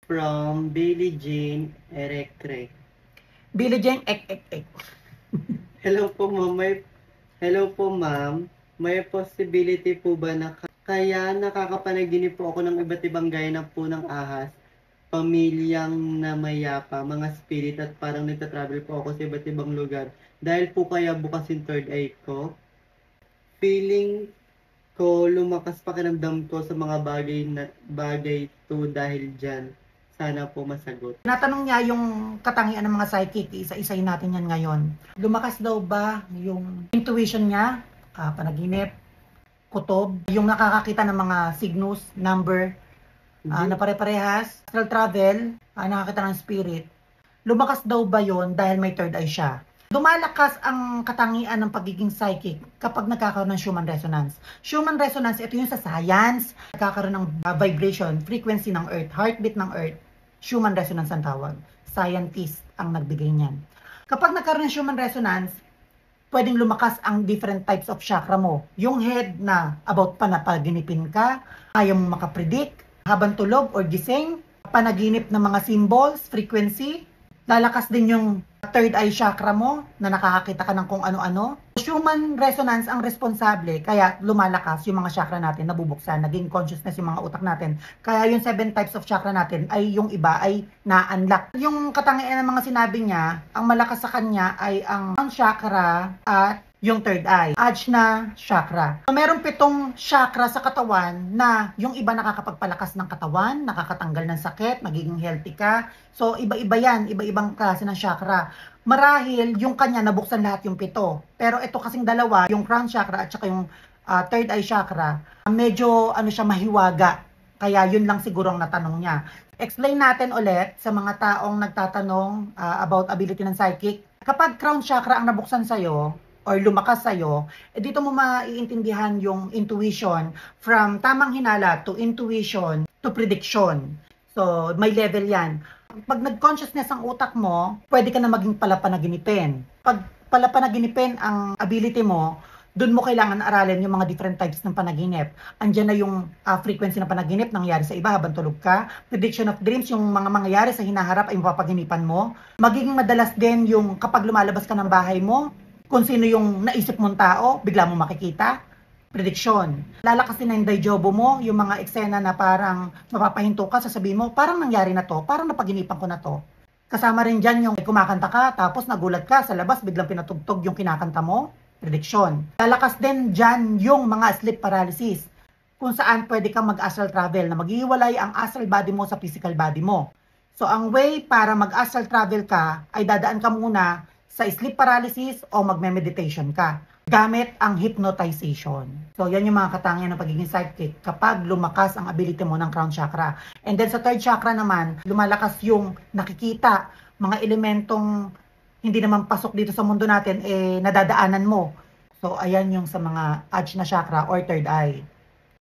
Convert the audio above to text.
from Billie Jean Erectre. Billie Jean, ek. Hello po ma'am, hello po ma'am. May possibility po ba na kaya nakakapanaginip po ako ng iba't ibang gaya na po ng ahas, pamilyang namayapa, mga spirit at parang nagta-travel po ako sa iba't ibang lugar. Dahil po kaya bukas yung third eye ko. Feeling ko lumakas pakiramdam ko sa mga bagay to dahil dyan. Sana po masagot. Natanong niya yung katangian ng mga psychic, isa-isayin natin yan ngayon. Lumakas daw ba yung intuition niya, panaginip, kutob, yung nakakakita ng mga signals, number, na pare-parehas, astral travel, nakakita ng spirit. Lumakas daw ba yon dahil may third eye siya? Lumalakas ang katangian ng pagiging psychic kapag nagkakaroon ng Schumann resonance. Schumann resonance, ito yung sa science, nagkakaroon ng vibration, frequency ng earth, heartbeat ng earth. Schumann resonance ang tawag. Scientist ang nagbigay niyan. Kapag nagkaroon ng Schumann resonance, pwedeng lumakas ang different types of chakra mo. Yung head na about panapaginipin ka, ayaw mo makapredict, habang tulog or gising, panaginip ng mga symbols, frequency. Lalakas din yung third eye chakra mo na nakakakita ka ng kung ano-ano. Schumann resonance ang responsable, kaya lumalakas yung mga chakra natin, nabubuksan, naging consciousness yung mga utak natin. Kaya yung 7 types of chakra natin ay yung iba ay na-unlock. Yung katangian ng mga sinabi niya, ang malakas sa kanya ay ang chakra at yung third eye, Ajna chakra. So, merong 7 chakra sa katawan na yung iba nakakapagpalakas ng katawan, nakakatanggal ng sakit, magiging healthy ka. So, iba-iba yan, iba-ibang klase ng chakra. Marahil, yung kanya nabuksan lahat yung 7. Pero ito kasing dalawa, yung crown chakra at saka yung third eye chakra, medyo siya mahiwaga. Kaya yun lang siguro ang natanong niya. Explain natin ulit sa mga taong nagtatanong about ability ng psychic. Kapag crown chakra ang nabuksan sa'yo, or lumakas sa'yo, dito mo maiintindihan yung intuition from tamang hinala to intuition to prediction. So, may level yan. Pag nag-consciousness ang utak mo, pwede ka na maging palapanaginipin. Pag palapanaginipin ang ability mo, doon mo kailangan aralin yung mga different types ng panaginip. Andiyan na yung frequency ng panaginip nangyari sa iba habang tulog ka. Prediction of dreams, yung mga mangyayari sa hinaharap ay mapapaginipan mo. Magiging madalas din yung kapag lumalabas ka ng bahay mo, kung sino yung naisip mong tao, bigla mo makikita. Prediction. Lalakasin na yung dayjobo mo, yung mga eksena na parang mapapahinto ka, sasabihin mo, parang nangyari na to, parang napaginipan ko na to. Kasama rin dyan yung kumakanta ka, tapos nagulat ka sa labas, biglang pinatugtog yung kinakanta mo. Prediction. Lalakas din dyan yung mga sleep paralysis, kung saan pwede kang mag-astral travel, na maghihiwalay ang astral body mo sa physical body mo. So, ang way para mag-astral travel ka, ay dadaan ka muna sa sleep paralysis o magme-meditation ka gamit ang hypnotization. So, yan yung mga katangian ng pagiging psychic kapag lumakas ang ability mo ng crown chakra. And then sa third chakra naman, lumalakas yung nakikita, mga elementong hindi naman pasok dito sa mundo natin, nadadaanan mo. So, ayan yung sa mga Ajna chakra or third eye.